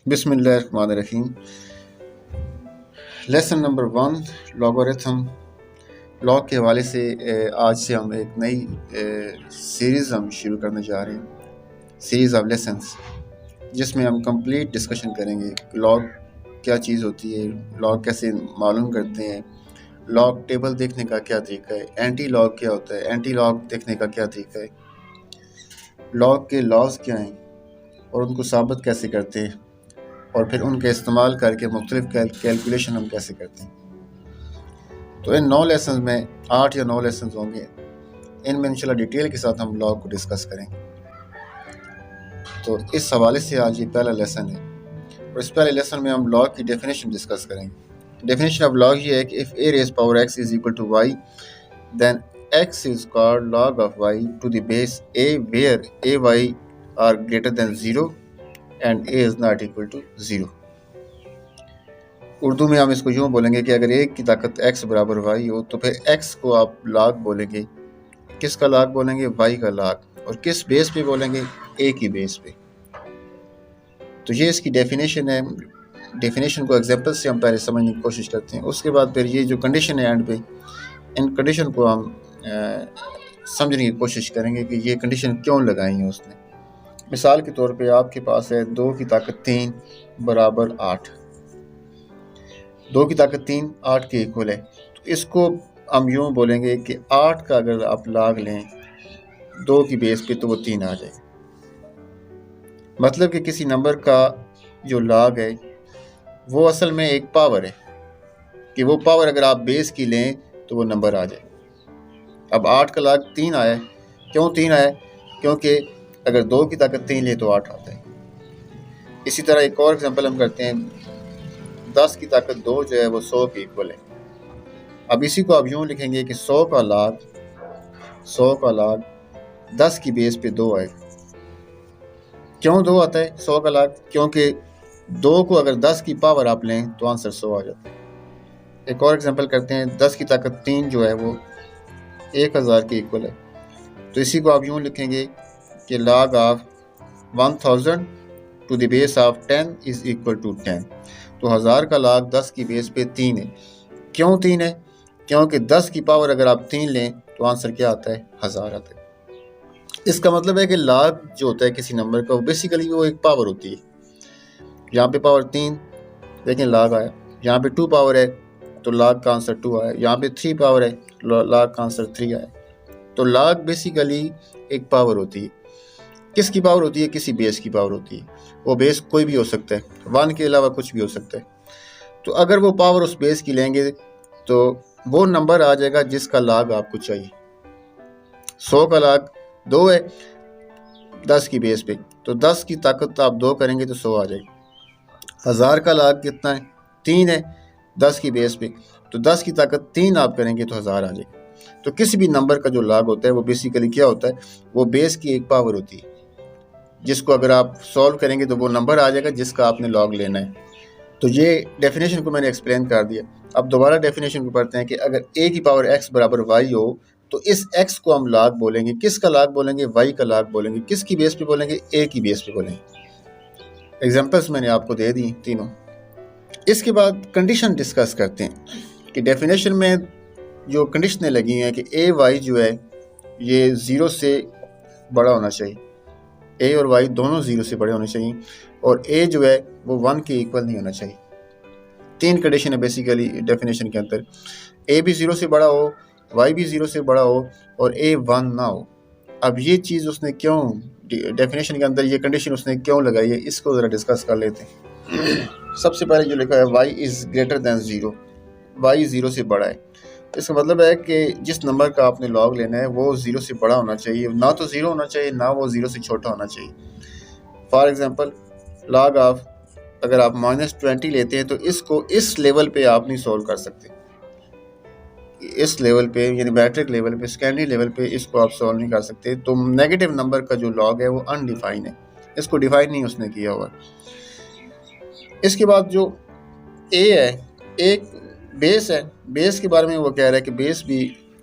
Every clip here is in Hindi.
बिस्मिल्लाहिर्रहमानिर्रहीम। Lesson number 1, logarithm. लॉग के हवाले से आज से हम एक नई सीरीज़ हम शुरू करने जा रहे हैं, सीरीज़ ऑफ लेसन्स, जिसमें हम कंप्लीट डिस्कशन करेंगे लॉग क्या चीज़ होती है, लॉग कैसे मालूम करते हैं, लॉग टेबल देखने का क्या तरीका है, एंटी लॉग क्या होता है, एंटी लॉग देखने का क्या तरीका है, लॉग के लॉज क्या हैं और उनको साबित कैसे करते हैं, और फिर उनका इस्तेमाल करके मुख्तलिफ कैलकुलेशन हम कैसे करते हैं। तो इन 9 लेसन में 8 या 9 लेसन होंगे। इनमें इंशाल्लाह डिटेल के साथ हम लॉग को डिस्कस करेंगे। तो इस हवाले से आज ये पहला लेसन है, और इस पहले लेसन में हम लॉग की डेफिनेशन डिस्कस करेंगे। डेफिनेशन ऑफ लॉग ये है कि if a raised power x is equal to y, then x is called log of y to the base a where ay are greater than 0 and a is not equal to 0। Urdu में हम इसको यूँ बोलेंगे कि अगर एक की ताकत x बराबर y हो तो फिर x को आप लाग बोलेंगे। किसका लाग बोलेंगे? y का लाग। और किस बेस पे बोलेंगे? a की बेस पे। तो ये इसकी डेफिनेशन है। डेफिनेशन को एग्जांपल से हम पहले समझने की कोशिश करते हैं, उसके बाद फिर ये जो कंडीशन है एंड पे, इन कंडीशन को हम समझने की कोशिश करेंगे कि ये कंडीशन क्यों लगाई है उसने। मिसाल के तौर पे आपके पास है 2 की ताकत 3 बराबर 8। 2 की ताकत 3 8 के इक्वल है। तो इसको हम यूँ बोलेंगे कि 8 का अगर आप लाग लें 2 की बेस पे तो वो 3 आ जाए। मतलब कि किसी नंबर का जो लाग है वो असल में एक पावर है, कि वो पावर अगर आप बेस की लें तो वो नंबर आ जाए। अब 8 का लाग 3 आया। क्यों 3 आया? क्योंकि अगर 2 की ताकत 3 ले तो 8 आता है। इसी तरह एक और एग्जांपल हम करते हैं, 10 की ताकत 2 जो है वो 100 के इक्वल है। अब इसी को आप यूँ लिखेंगे कि 100 का लाग 10 की बेस पे 2 आएगा। क्यों 2 आता है 100 का लाग? क्योंकि 2 को अगर 10 की पावर आप लें तो आंसर 100 आ जाता है। एक और एग्जांपल करते हैं, 10 की ताकत 3 जो है वो 1000 के इक्वल है। तो इसी को आप यूँ लिखेंगे कि log of 1000 to the base of 10 is equal to 10। तो 1000 का log 10 की बेस पे 3 है। क्यों 3 है? क्योंकि 10 की पावर अगर आप 3 लें तो आंसर क्या आता है? 1000 आता है। इसका मतलब है कि log जो होता है किसी नंबर का, वो बेसिकली वो एक पावर होती है। यहाँ पे पावर 3, लेकिन log आया। यहाँ पे 2 पावर है तो log का आंसर 2 आया। यहाँ पे 3 पावर है, log का आंसर 3 आया। तो log बेसिकली एक पावर होती है। किसकी पावर होती है? किसी बेस की पावर होती है। वो बेस कोई भी हो सकता है, 1 के अलावा कुछ भी हो सकता है। तो अगर वो पावर उस बेस की लेंगे तो वो नंबर आ जाएगा जिसका log आपको चाहिए। 100 का log 2 है 10 की बेस पे, तो 10 की ताकत आप 2 करेंगे तो 100 आ जाएगी। 1000 का log कितना है? 3 है 10 की बेस पे, तो 10 की ताकत 3 आप करेंगे तो 1000 आ जाएगी। तो किसी भी नंबर का जो log होता है वो बेसिकली क्या होता है? वो बेस की एक पावर होती है, जिसको अगर आप सॉल्व करेंगे तो वो नंबर आ जाएगा जिसका आपने log लेना है। तो ये डेफिनेशन को मैंने एक्सप्लेन कर दिया। अब दोबारा डेफिनेशन को पढ़ते हैं कि अगर a की पावर x बराबर y हो तो इस x को हम log बोलेंगे। किसका log बोलेंगे? y का log बोलेंगे। किसकी बेस पे बोलेंगे? a की बेस पे बोलेंगे। एग्जाम्पल्स मैंने आपको दे दी तीनों। इसके बाद कंडीशन डिस्कस करते हैं कि डेफिनेशन में जो कंडीशनें लगी हैं कि ए वाई जो है ये 0 से बड़ा होना चाहिए। ए और वाई दोनों 0 से बड़े होने चाहिए, और ए जो है वो 1 के इक्वल नहीं होना चाहिए। 3 कंडीशन है बेसिकली डेफिनेशन के अंदर। ए भी 0 से बड़ा हो, वाई भी 0 से बड़ा हो, और ए 1 ना हो। अब ये चीज़ उसने क्यों डेफिनेशन के अंदर ये कंडीशन उसने क्यों लगाई है, इसको ज़रा डिस्कस कर लेते हैं। सबसे पहले जो लिखा है y is greater than 0, y 0 से बड़ा है। इसका मतलब है कि जिस नंबर का आपने log लेना है वो 0 से बड़ा होना चाहिए, ना तो 0 होना चाहिए, ना वो 0 से छोटा होना चाहिए। फॉर एग्जांपल log ऑफ अगर आप -20 लेते हैं तो इसको इस लेवल पे आप नहीं सॉल्व कर सकते। इस लेवल पे यानी मैट्रिक लेवल पे, सेकेंडरी लेवल पे इसको आप सॉल्व नहीं कर सकते। तो नेगेटिव नंबर का जो log है वो अनडिफाइन है, इसको डिफाइन नहीं उसने किया हुआ। इसके बाद जो a है, एक बेस है। बेस के बारे में वो कह रहा है कि बेस भी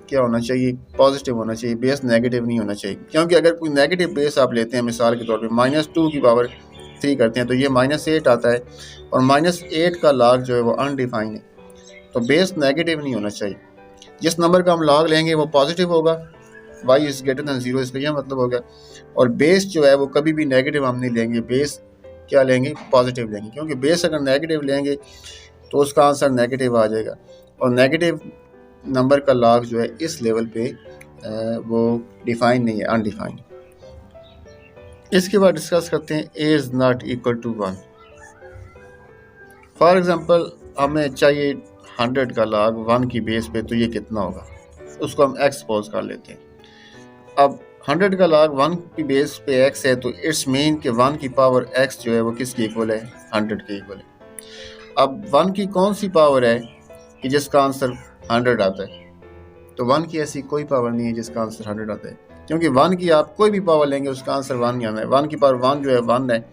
क्या होना चाहिए? पॉजिटिव होना चाहिए, बेस नेगेटिव नहीं होना चाहिए। क्योंकि अगर कोई नेगेटिव बेस आप लेते हैं, मिसाल के तौर पे -2 की पावर -3 करते हैं तो ये -8 आता है, और -8 का log जो है वो अनडिफाइंड है, तो बेस नेगेटिव नहीं होना चाहिए। जिस नंबर का हम log लेंगे वो पॉजिटिव होगा, y इज़ ग्रेटर दैन 0, इसका यह मतलब होगा। और बेस जो है वो कभी भी नेगेटिव हम नहीं लेंगे, बेस क्या लेंगे, पॉजिटिव लेंगे, क्योंकि बेस अगर नेगेटिव लेंगे तो उसका आंसर नेगेटिव आ जाएगा, और नेगेटिव नंबर का log जो है इस लेवल पे वो डिफाइन नहीं है, अनडिफाइंड। इसके बाद डिस्कस करते हैं a is not equal to 1। For example हमें चाहिए 100 का log 1 की बेस पे, तो ये कितना होगा, उसको हम x सपोज कर लेते हैं। अब 100 का log 1 की बेस पे x है, तो इट्स मीन कि 1 की पावर x जो है वो किसकी इक्वल है, 100 के इक्वल है। अब 1 की कौन सी पावर है कि जिसका आंसर 100 आता है, तो 1 की ऐसी कोई पावर नहीं है जिसका आंसर 100 आता है, क्योंकि 1 की आप कोई भी पावर लेंगे उसका आंसर 1 ही आना है। 1 की पावर 1 जो है 1 है,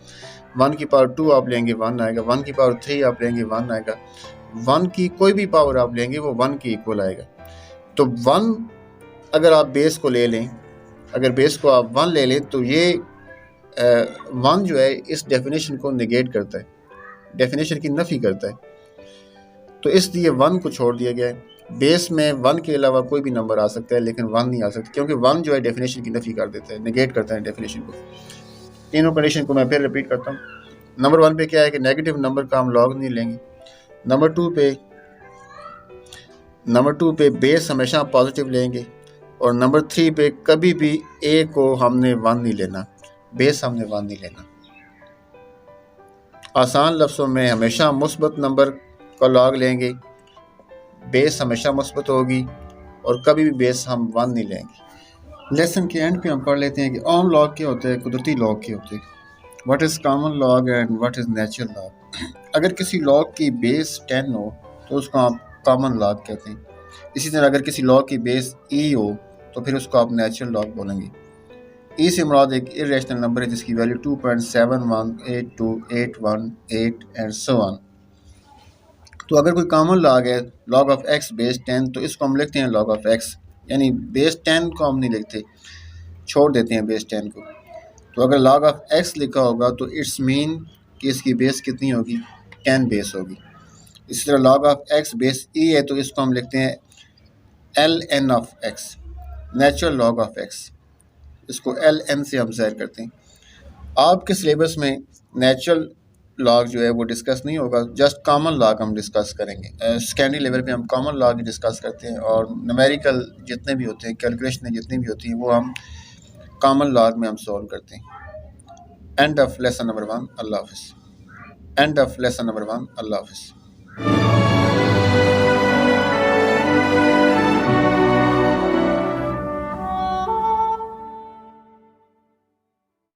1 की पावर 2 आप लेंगे 1 आएगा, 1 की पावर 3 आप लेंगे 1 आएगा, 1 की कोई भी पावर आप लेंगे वो 1 की इक्वल आएगा। तो 1 अगर आप बेस को ले लें, अगर बेस को आप 1 ले लें, तो ये 1 जो है इस डेफिनेशन को नेगेट करता है, डेफिनेशन की नफ़ी करता है, तो इसलिए 1 को छोड़ दिया गया है। बेस में 1 के अलावा कोई भी नंबर आ सकता है, लेकिन 1 नहीं आ सकता, क्योंकि 1 जो है डेफिनेशन की नफ़ी कर देता है, नेगेट करता है डेफिनेशन को। तीनों कंडीशन को मैं फिर रिपीट करता हूँ। नंबर 1 पे क्या है कि नेगेटिव नंबर का हम log नहीं लेंगे। नंबर 2 पे बेस हमेशा पॉजिटिव लेंगे, और नंबर 3 पे कभी भी a को हमने 1 नहीं लेना, बेस हमने 1 नहीं लेना। आसान लफ्ज़ों में हमेशा मुस्बत नंबर का log लेंगे, बेस हमेशा मुस्बत होगी, और कभी भी बेस हम 1 नहीं लेंगे। लेसन के एंड पे हम पढ़ लेते हैं कि ओम लॉग क्या होता है, कुदरती लॉग क्या होते हैं, what is common log and what is natural log. अगर किसी लॉग की बेस 10 हो तो उसको आप कॉमन लॉग कहते हैं। इसी तरह अगर किसी लॉग की बेस e हो तो फिर उसको आप नेचुरल लॉग बोलेंगे। e से मुराद एक इरेशनल नंबर है जिसकी वैल्यू 2.71828818 एंड सो ऑन। तो अगर कोई कॉमन लॉग है log ऑफ x बेस 10, तो इसको हम लिखते हैं log ऑफ x, यानी बेस 10 को हम नहीं लिखते, छोड़ देते हैं बेस 10 को। तो अगर log ऑफ x लिखा होगा तो इट्स मीन कि इसकी बेस कितनी होगी, 10 बेस होगी। इसी तरह log of x base e है तो इसको हम लिखते हैं ln of x, natural log of x, इसको ln से हम ज़ाहिर करते हैं। आपके सिलेबस में नेचुरल लॉग जो है वो डिस्कस नहीं होगा, जस्ट कॉमन लॉग हम डिस्कस करेंगे। सेकेंडरी लेवल पे हम कॉमन लॉग डिस्कस करते हैं, और न्यूमेरिकल जितने भी होते हैं, कैलकुलेशन जितनी भी होती हैं, वो हम कॉमन लॉग में हम सॉल्व करते हैं। End of lesson number 1। अल्लाह हाफ़िज़। End of lesson number 1। अल्लाह हाफ़िज़।